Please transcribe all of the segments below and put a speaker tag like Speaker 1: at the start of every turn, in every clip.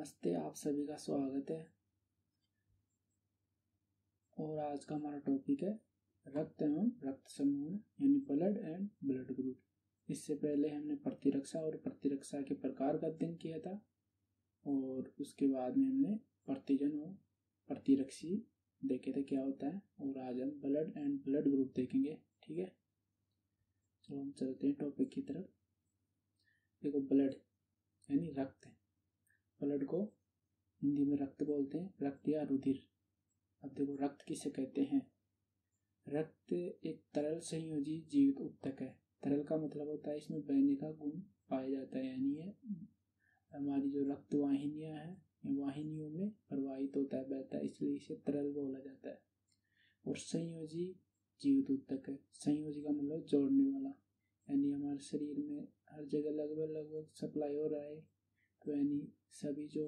Speaker 1: नमस्ते, आप सभी का स्वागत है। और आज का हमारा टॉपिक है रक्त एवं रक्त समूह यानी ब्लड एंड ब्लड ग्रुप। इससे पहले हमने प्रतिरक्षा और प्रतिरक्षा के प्रकार का अध्ययन किया था और उसके बाद में हमने प्रतिजन और प्रतिरक्षी देखे थे क्या होता है, और आज हम ब्लड एंड ब्लड ग्रुप देखेंगे। ठीक है, तो हम चलते हैं टॉपिक की तरफ। देखो, ब्लड यानी रक्त। ब्लड को हिंदी में रक्त बोलते हैं, रक्त या रुधिर। अब देखो, रक्त किसे कहते हैं। रक्त एक तरल संयोजी जीवित ऊतक है। तरल का मतलब होता है इसमें बहने का गुण पाया जाता है, यानी ये हमारी जो रक्त वाहिनियां हैं, वाहिनियों में प्रवाहित होता है, बहता है, इसलिए इसे तरल बोला जाता है। और संयोजी जीवित ऊतक है। संयोजी का मतलब जोड़ने वाला, यानी हमारे शरीर में हर जगह लगभग सप्लाई हो रहा है, तो यानी सभी जो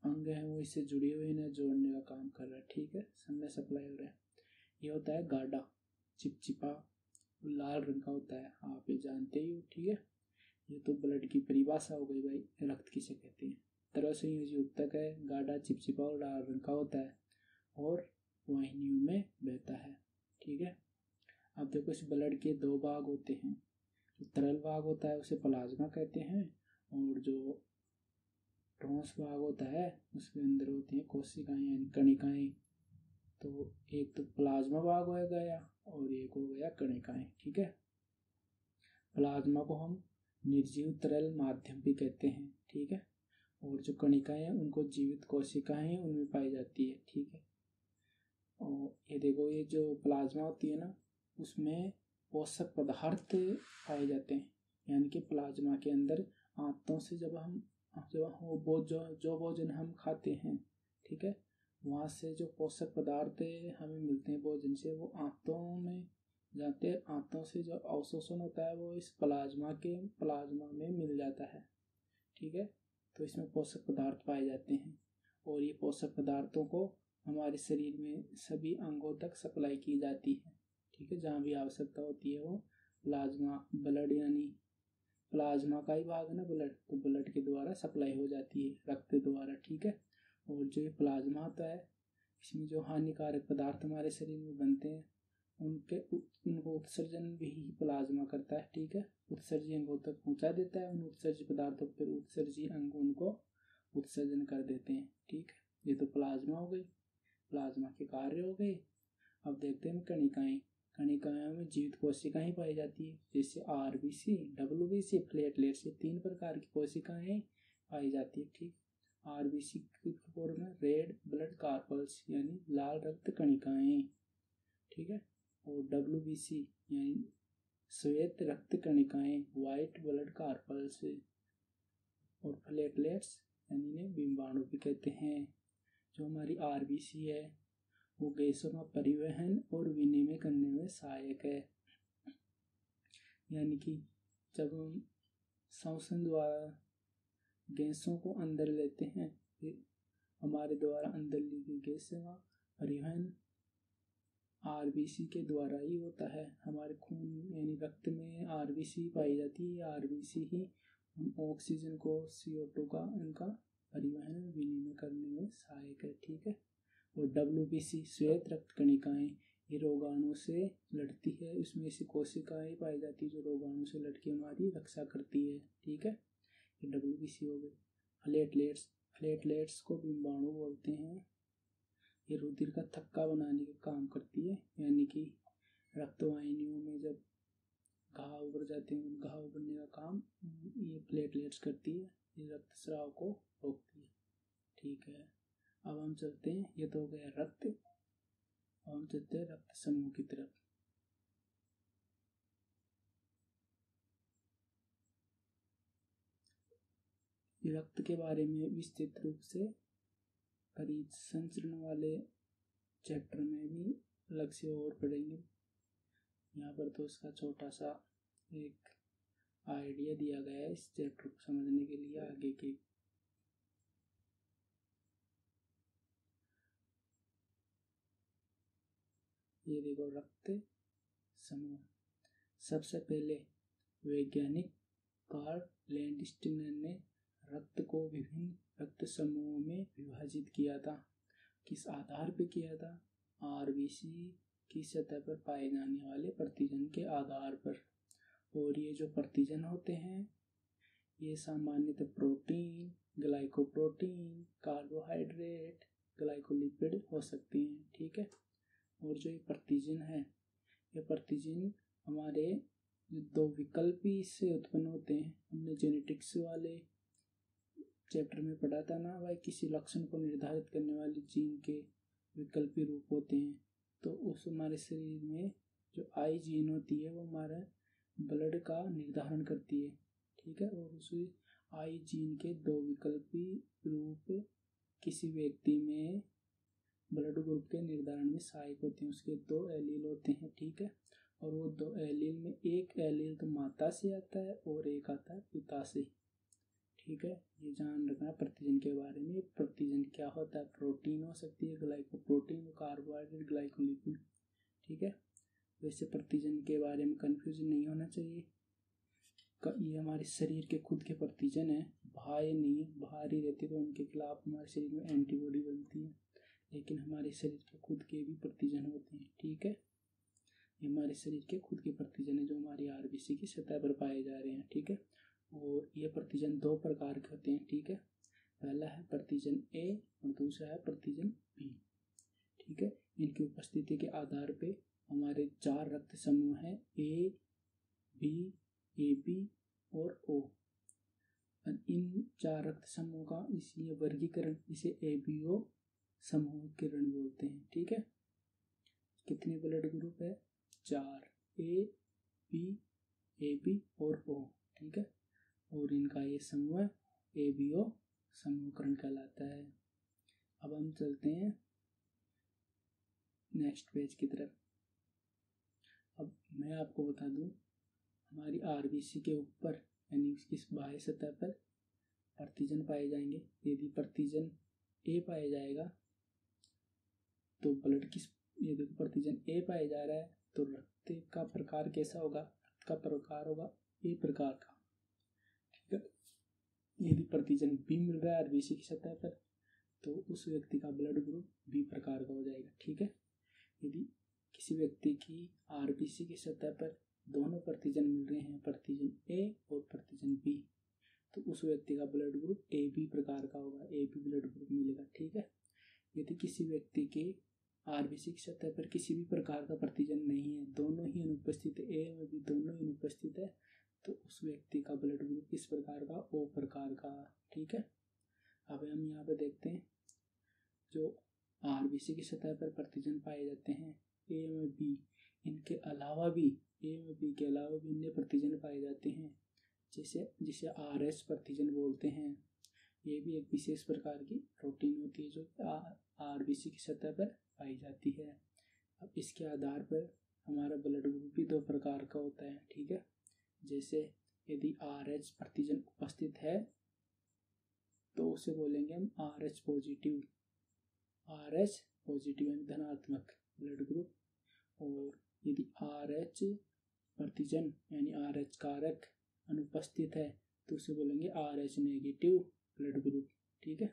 Speaker 1: अंग हैं वो इससे जुड़े हुए हैं, जोड़ने का काम कर रहा है। ठीक है, सब में सप्लाई हो रहा है। ये होता है गाढ़ा, चिपचिपा, लाल रंग का होता है, आप ये जानते ही हो। ठीक है, ये तो ब्लड की परिभाषा हो गई भाई, रक्त किसे कहते हैं। तरल संयोजी ऊतक है, गाढ़ा, चिपचिपा और लाल रंग का होता है और वाहिनियों में बहता है। ठीक है, अब देखो, इस ब्लड के दो भाग होते हैं। जो तरल भाग होता है उसे प्लाज्मा कहते हैं, और जो ठोस भाग होता है उसके अंदर होती हैं कोशिकाएं यानी कणिकाएं। तो एक तो प्लाज्मा भाग हो गया और एक हो गया कणिकाएं। ठीक है, प्लाज्मा को हम निर्जीव तरल माध्यम भी कहते हैं। ठीक है, और जो कणिकाएं हैं उनको जीवित कोशिकाएं हैं उनमें पाई जाती है। ठीक है, और ये देखो, ये जो प्लाज्मा होती है ना, उसमें पोषक पदार्थ पाए जाते हैं, यानी कि प्लाज्मा के अंदर आंतों से जब वो जो भोजन हम खाते हैं, ठीक है, वहाँ से जो पोषक पदार्थ हमें मिलते हैं भोजन से, वो आंतों में जाते हैं। आंतों से जो अवशोषण होता है वो इस प्लाज्मा में मिल जाता है। ठीक है, तो इसमें पोषक पदार्थ पाए जाते हैं, और ये पोषक पदार्थों को हमारे शरीर में सभी अंगों तक सप्लाई की जाती है। ठीक है, जहाँ भी आवश्यकता होती है वो प्लाज्मा, ब्लड यानी प्लाज्मा का ही भाग है ना ब्लड, तो ब्लड के द्वारा सप्लाई हो जाती है, रक्त द्वारा। ठीक है, और जो ये प्लाज्मा होता है इसमें जो हानिकारक पदार्थ हमारे शरीर में बनते हैं उनको उत्सर्जन भी प्लाज्मा करता है। ठीक है, उत्सर्जी अंगों तक पहुंचा देता है, उन उत्सर्जी पदार्थों पर उत्सर्जी अंग उनको उत्सर्जन कर देते हैं। ठीक है, ये तो प्लाज्मा हो गई, प्लाज्मा के कार्य हो गए। अब देखते हैं कणिकाएं। कणिकाओं में जीवित कोशिकाएं पाई जाती है, जैसे आरबीसी, डब्ल्यूबीसी, प्लेटलेट्स। ये 3 प्रकार की कोशिकाएं पाई जाती है। ठीक, आरबीसी की फॉर्म में रेड ब्लड कार्पल्स यानी लाल रक्त कणिकाएं। ठीक है, और डब्ल्यूबीसी यानी श्वेत रक्त कणिकाएं, व्हाइट ब्लड कार्पल्स। और प्लेटलेट्स यानी इन्हें बिंबाणु भी कहते हैं। जो हमारी आरबीसी है वो गैसों का परिवहन और विनिमय करने में सहायक है, यानी कि जब हम श्वसन द्वारा गैसों को अंदर लेते हैं, फिर हमारे द्वारा अंदर ली गई गैसों का परिवहन आरबीसी के द्वारा ही होता है। हमारे खून यानी रक्त में आरबीसी पाई जाती है, आरबीसी ही ऑक्सीजन को, CO2 का, इनका परिवहन और विनिमय करने में सहायक है। ठीक है, और डब्ल्यूबीसी श्वेत रक्त कणिकाएं, ये रोगाणु से लड़ती है, इसमें ऐसी कोशिकाएं पाई जाती है जो रोगाणु से लड़के हमारी रक्षा करती है। ठीक है, ये डब्ल्यूबीसी हो गई। प्लेटलेट्स को बिंबाणु बोलते हैं। ये रुधिर का थक्का बनाने का काम करती है, यानी कि रक्तवाहिनियों में जब घाव उभर जाते हैं, उन घाव उभरने का काम ये प्लेटलेट्स करती है, ये रक्तस्राव को रोकती है। ठीक है, अब हम चलते हैं, ये तो हो गया रक्त, अब हम चलते हैं रक्त समूह की तरफ। रक्त के बारे में विस्तृत रूप से खनिज संचरण वाले चैप्टर में भी अलग से और पढ़ेंगे। यहाँ पर तो इसका छोटा सा एक आइडिया दिया गया है इस चैप्टर को समझने के लिए आगे के। ये देखो, रक्त समूह। सबसे पहले वैज्ञानिक कार्ल लैंडस्टीनर ने रक्त को विभिन्न रक्त समूहों में विभाजित किया था। किस आधार पर किया था? आरबीसी की सतह पर पाए जाने वाले प्रतिजन के आधार पर। और ये जो प्रतिजन होते हैं ये सामान्यतः प्रोटीन, ग्लाइकोप्रोटीन, कार्बोहाइड्रेट, ग्लाइकोलिपिड हो सकती हैं। ठीक है। और जो ये प्रतिजन है, ये प्रतिजन हमारे दो विकल्पी से उत्पन्न होते हैं। हमने जेनेटिक्स वाले चैप्टर में पढ़ा था ना भाई, किसी लक्षण को निर्धारित करने वाले जीन के विकल्पी रूप होते हैं। तो उस हमारे शरीर में जो आई जीन होती है वो हमारे ब्लड का निर्धारण करती है। ठीक है। और उस आई जीन के दो विकल्पी रूप किसी व्यक्ति में ब्लड ग्रुप के निर्धारण में सहायक होते हैं। उसके दो एलील होते हैं। ठीक है। और वो दो एलील में एक एलील तो माता से आता है और एक आता है पिता से। ठीक है। ये जान रखना प्रतिजन के बारे में। प्रतिजन क्या होता है? प्रोटीन हो सकती है, ग्लाइकोप्रोटीन, कार्बोहाइड्रेट, ग्लाइकोलिपिड। ठीक है। वैसे प्रतिजन के बारे में कंफ्यूजन नहीं होना चाहिए। ये हमारे शरीर के खुद के प्रतिजन है, बाहर नहीं, बाहर ही रहती तो उनके खिलाफ हमारे शरीर में एंटीबॉडी बनती है। लेकिन हमारे शरीर के खुद के भी प्रतिजन होते हैं। ठीक है। ये हमारे शरीर के खुद के प्रतिजन है जो हमारी आरबीसी की सतह पर पाए जा रहे हैं। ठीक है। और ये प्रतिजन दो प्रकार के होते हैं। ठीक है। पहला है प्रतिजन ए और दूसरा है प्रतिजन बी। ठीक है। इनकी उपस्थिति के आधार पे हमारे 4 रक्त समूह हैं, ए बी और ओ। इन 4 रक्त समूह का इसलिए वर्गीकरण इसे एबीओ समूह किरण बोलते हैं। ठीक है। कितने ब्लड ग्रुप है? 4, ए बी और ओ। ठीक है। और इनका ये समूह एबीओ समूहकरण कहलाता है। अब हम चलते हैं नेक्स्ट पेज की तरफ। अब मैं आपको बता दूं, हमारी आरबीसी के ऊपर यानी किस बाह्य सतह पर प्रतिजन पाए जाएंगे। यदि प्रतिजन ए पाया जाएगा तो ब्लड किस, यदि प्रतिजन ए पाया जा रहा है तो रक्त का प्रकार कैसा होगा? रक्त का प्रकार होगा ए प्रकार का। ठीक है। यदि प्रतिजन बी मिल रहा है आरबीसी की सतह पर तो उस व्यक्ति का ब्लड ग्रुप बी प्रकार का हो जाएगा। ठीक है। यदि किसी व्यक्ति की आरबीसी की सतह पर दोनों प्रतिजन मिल रहे हैं, प्रतिजन ए और प्रतिजन बी, तो उस व्यक्ति का ब्लड ग्रुप ए बी प्रकार का होगा, ए बी ब्लड ग्रुप मिलेगा। ठीक है। यदि किसी व्यक्ति के आरबीसी की सतह पर किसी भी प्रकार का प्रतिजन नहीं है, दोनों ही अनुपस्थित है, ए और बी दोनों ही अनुपस्थित है, तो उस व्यक्ति का ब्लड ग्रुप किस प्रकार का? ओ प्रकार का। ठीक है। अब हम यहाँ पे देखते हैं जो आरबीसी की सतह पर प्रतिजन पाए जाते हैं ए और बी, इनके अलावा भी ए और बी के अलावा भी अन्य प्रतिजन पाए जाते हैं जिसे आरएच प्रतिजन बोलते हैं। ये भी एक विशेष प्रकार की प्रोटीन होती है जो आरबीसी की सतह पर पाई जाती है। अब इसके आधार पर हमारा ब्लड ग्रुप भी 2 प्रकार का होता है। ठीक है। जैसे यदि आरएच प्रतिजन उपस्थित है तो उसे बोलेंगे हम आरएच पॉजिटिव, यानी धनात्मक ब्लड ग्रुप। और यदि आरएच प्रतिजन यानी आरएच कारक अनुपस्थित है तो उसे बोलेंगे आरएच नेगेटिव ब्लड ग्रुप। ठीक है।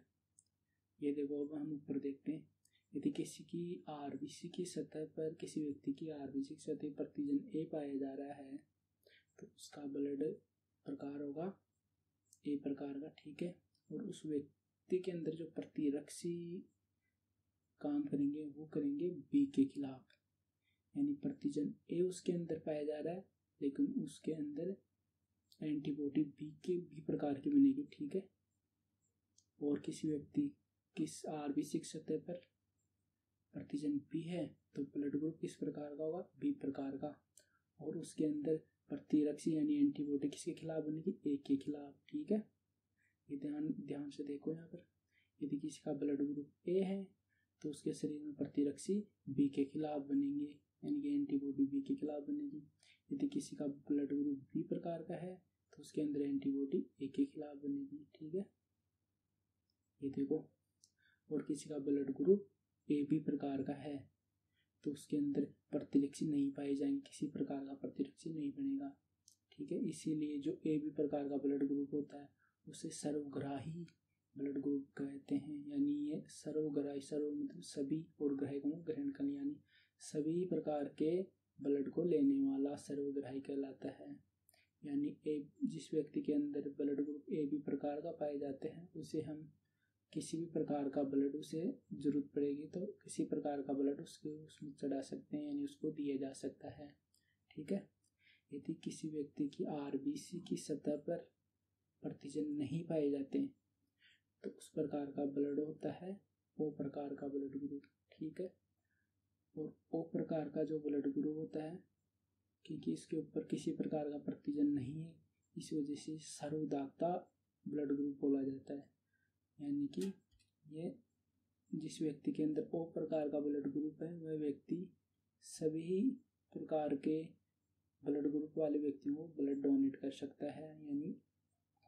Speaker 1: ये देखो, अब हम ऊपर देखते हैं, यदि किसी की आरबीसी की सतह पर, किसी व्यक्ति की आरबीसी की सतह पर प्रतिजन ए पाया जा रहा है तो उसका ब्लड प्रकार होगा ए प्रकार का। ठीक है। और उस व्यक्ति के अंदर जो प्रतिरक्षी काम करेंगे वो करेंगे बी के खिलाफ, यानी प्रतिजन ए उसके अंदर पाया जा रहा है लेकिन उसके अंदर एंटीबॉडी बी प्रकार की बनेगी। ठीक है। और किसी व्यक्ति किस आरबीसी की सतह पर प्रतिजन बी है तो ब्लड ग्रुप किस प्रकार का होगा? बी प्रकार का। और उसके अंदर प्रतिरक्षी यानी एंटीबॉडी किसके खिलाफ बनेगी? ए के खिलाफ। ठीक है। ये ध्यान से देखो यहाँ पर, यदि किसी का ब्लड ग्रुप ए है तो उसके शरीर में प्रतिरक्षी बी के खिलाफ बनेंगे, यानी कि एंटीबॉडी बी के खिलाफ बनेगी। यदि किसी का ब्लड ग्रुप बी प्रकार का है तो उसके अंदर एंटीबॉडी ए के खिलाफ बनेगी। ठीक है। ये देखो, और किसी का ब्लड ग्रुप ए बी प्रकार का है तो उसके अंदर प्रतिरक्षी नहीं पाए जाएंगे, किसी प्रकार का प्रतिरक्षी नहीं बनेगा। ठीक है। इसीलिए जो ए बी प्रकार का ब्लड ग्रुप होता है उसे सर्वग्राही ब्लड ग्रुप कहते हैं। यानी ये सर्वग्राही, सर्व मतलब सभी, और ग्राही को ग्रहण करने, यानी सभी प्रकार के ब्लड को लेने वाला सर्वग्राही कहलाता है। यानी जिस व्यक्ति के अंदर ब्लड ग्रुप ए बी प्रकार का पाए जाते हैं उसे हम किसी भी प्रकार का ब्लड, उसे जरूरत पड़ेगी तो किसी प्रकार का ब्लड उसमें चढ़ा सकते हैं, यानी उसको दिया जा सकता है। ठीक है। यदि किसी व्यक्ति की आरबीसी की सतह पर प्रतिजन नहीं पाए जाते तो उस प्रकार का ब्लड होता है ओ प्रकार का ब्लड ग्रुप। ठीक है। और ओ प्रकार का जो ब्लड ग्रुप होता है, क्योंकि इसके ऊपर किसी प्रकार का प्रतिजन नहीं है, इस वजह से सर्वदाता ब्लड ग्रुप बोला जाता है। यानी कि ये जिस व्यक्ति के अंदर ओ प्रकार का ब्लड ग्रुप है वह व्यक्ति सभी प्रकार के ब्लड ग्रुप वाले व्यक्तियों को ब्लड डोनेट कर सकता है, यानी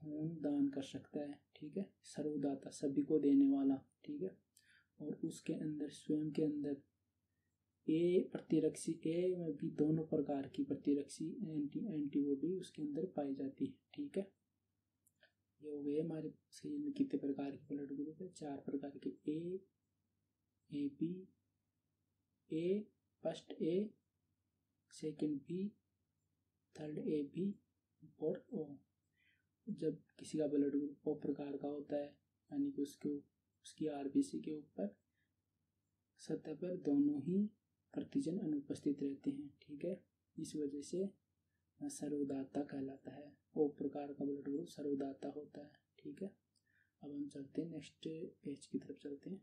Speaker 1: खून दान कर सकता है। ठीक है। सर्वदाता, सभी को देने वाला। ठीक है। और उसके अंदर स्वयं के अंदर ए प्रतिरक्षी ए में भी दोनों प्रकार की प्रतिरक्षी एंटीबॉडी उसके अंदर पाई जाती है। ठीक है। ये हो गए हमारे शरीर में कितने प्रकार के ब्लड ग्रुप है, 4 प्रकार के। A B, A first A, second B, third A B और ओ। जब किसी का ब्लड ग्रुप ओ प्रकार का होता है, यानी कि उसकी आरबीसी के ऊपर सतह पर दोनों ही प्रतिजन अनुपस्थित रहते हैं। ठीक है। इस वजह से सर्वदाता कहलाता है। ओ प्रकार का ब्लड ग्रुप सर्वदाता होता है। ठीक है। अब हम चलते हैं नेक्स्ट पेज की तरफ चलते हैं।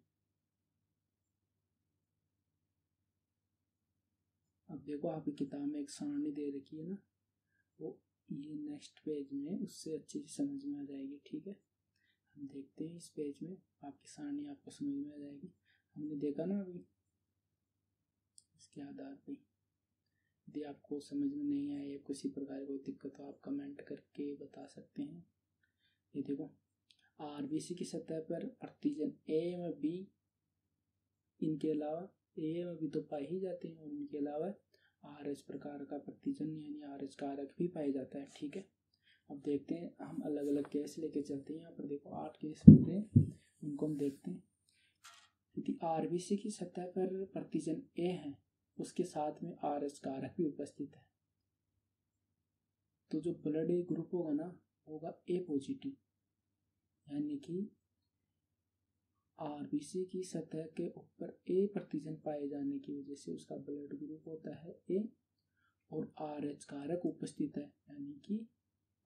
Speaker 1: अब देखो आपकी किताब में एक सारणी दे रखी है ना, वो ये नेक्स्ट पेज में उससे अच्छे से समझ में आ जाएगी। ठीक है। हम देखते हैं इस पेज में आपकी सारणी आपको समझ में आ जाएगी। हमने देखा ना अभी, इसके आधार पर यदि आपको समझ में नहीं आए या किसी प्रकार कोई दिक्कत हो आप कमेंट करके बता सकते हैं। ये देखो, आरबीसी की सतह पर प्रतिजन ए व बी, इनके अलावा ए व बी तो पाए ही जाते हैं, और इनके अलावा आरएच प्रकार का प्रतिजन यानी आरएच कारक भी पाया जाता है। ठीक है। अब देखते हैं, हम अलग अलग केस लेके चलते हैं। यहाँ पर देखो 8 केस होते हैं, उनको हम देखते हैं। यदि आरबीसी की सतह पर प्रतिजन ए है, उसके साथ में आरएच कारक भी उपस्थित है, तो जो ब्लड ए ग्रुप होगा ना होगा ए पॉजिटिव। यानी कि आरबीसी की सतह के ऊपर ए प्रतिजन पाए जाने की वजह से उसका ब्लड ग्रुप होता है ए, और आरएच कारक उपस्थित है यानी कि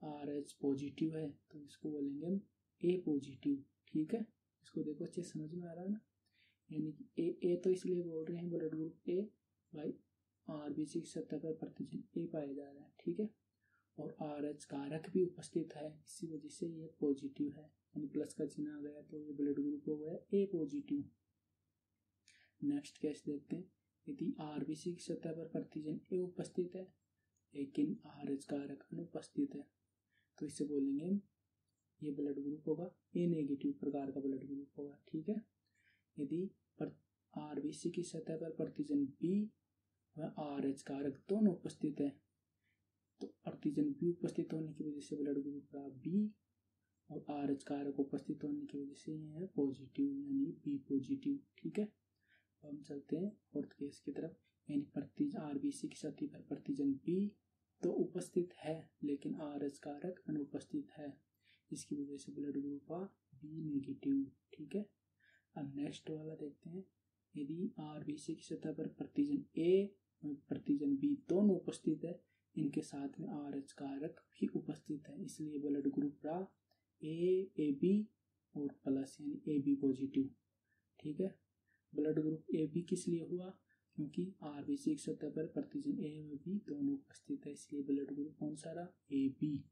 Speaker 1: आरएच पॉजिटिव है, तो इसको बोलेंगे हम ए पॉजिटिव। ठीक है। इसको देखो अच्छे समझ में आ रहा है ना। यानी कि ए तो इसलिए बोल रहे हैं ब्लड ग्रुप ए भाई आरबीसी की सतह पर प्रतिजन ए पाया जा रहा है। ठीक है। और आरएच कारक भी उपस्थित है, इसी वजह से ये पॉजिटिव है, यानी प्लस का चिन्ह आ गया तो ये ब्लड ग्रुप हो गया ए पॉजिटिव। नेक्स्ट केस देखते हैं। यदि आरबीसी की सतह पर प्रतिजन ए उपस्थित है लेकिन आरएच कारक अनुपस्थित है, तो इसे बोलेंगे ये ब्लड ग्रुप होगा ए नेगेटिव प्रकार का ब्लड ग्रुप होगा। ठीक है। यदि आरबीसी की सतह पर प्रतिजन बी व आरएच कारक दोनों उपस्थित है, तो प्रतिजन बी उपस्थित होने की वजह से ब्लड ग्रुप का बी, और आरएच कारक उपस्थित होने की वजह से ये है पॉजिटिव यानी बी पॉजिटिव। ठीक है। तो हम चलते हैं फोर्थ केस की तरफ। यानी प्रतिजन आरबीसी की सतह पर प्रतिजन बी तो उपस्थित है लेकिन आरएच कारक अनुपस्थित है, इसकी वजह से ब्लड ग्रुप का बी नेगेटिव। ठीक है। अब नेक्स्ट वाला देखते हैं। यदि आरबीसी की सतह पर प्रतिजन ए और प्रतिजन बी दोनों उपस्थित है, इनके साथ में आरएच कारक भी उपस्थित है, इसलिए ब्लड ग्रुप का ए बी और प्लस यानी ए बी पॉजिटिव। ठीक है। ब्लड ग्रुप ए बी किस लिए हुआ, क्योंकि आरबीसी की सतह पर प्रतिजन ए व बी दोनों उपस्थित है, इसलिए ब्लड ग्रुप कौन सा रहा ए बी,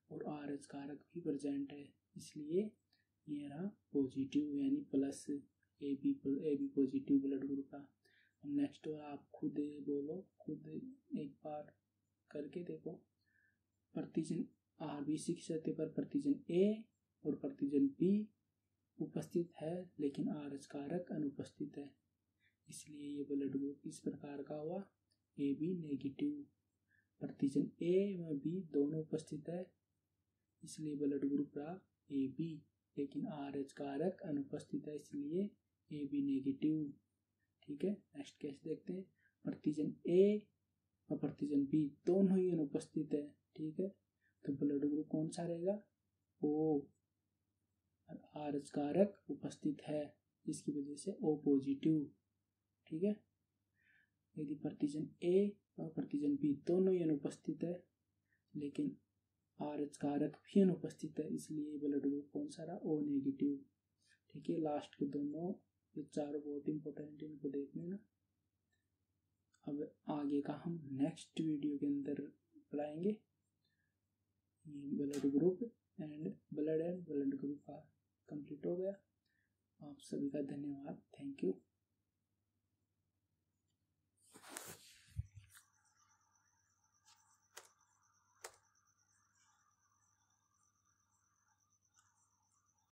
Speaker 1: और आरएच कारक भी प्रेजेंट है, इसलिए ये रहा पॉजिटिव यानी plus A B positive blood group का। नेक्स्ट और आप खुद बोलो, खुद एक बार करके देखो। प्रतिजन आरबीसी की सतह पर प्रतिजन ए और प्रतिजन बी उपस्थित है लेकिन आरएच कारक अनुपस्थित है, इसलिए ये ब्लड ग्रुप इस प्रकार का हुआ ए बी नेगेटिव। प्रतिजन ए व बी दोनों उपस्थित है, इसलिए ब्लड ग्रुप रहा ए बी, लेकिन RH कारक अनुपस्थित है, इसलिए AB नेगेटिव। ठीक है, नेक्स्ट केस देखते हैं। प्रतिजन A और प्रतिजन B दोनों ही अनुपस्थित है। ठीक है, तो ब्लड ग्रुप कौन सा रहेगा? O। और RH कारक उपस्थित है, जिसकी वजह से O पॉजिटिव। ठीक है, यदि प्रतिजन A और प्रतिजन B दोनों ही अनुपस्थित है लेकिन RH कारक भी अनुपस्थित है, इसलिए ब्लड ग्रुप कौन सा रहा? O negative. ठीक है, लास्ट के दोनों ये चारों बहुत इंपॉर्टेंट, इनको देख लेना। अब आगे का हम नेक्स्ट वीडियो के अंदर पढ़ाएंगे। Blood group and blood group का कंप्लीट हो गया। आप सभी का धन्यवाद, थैंक यू।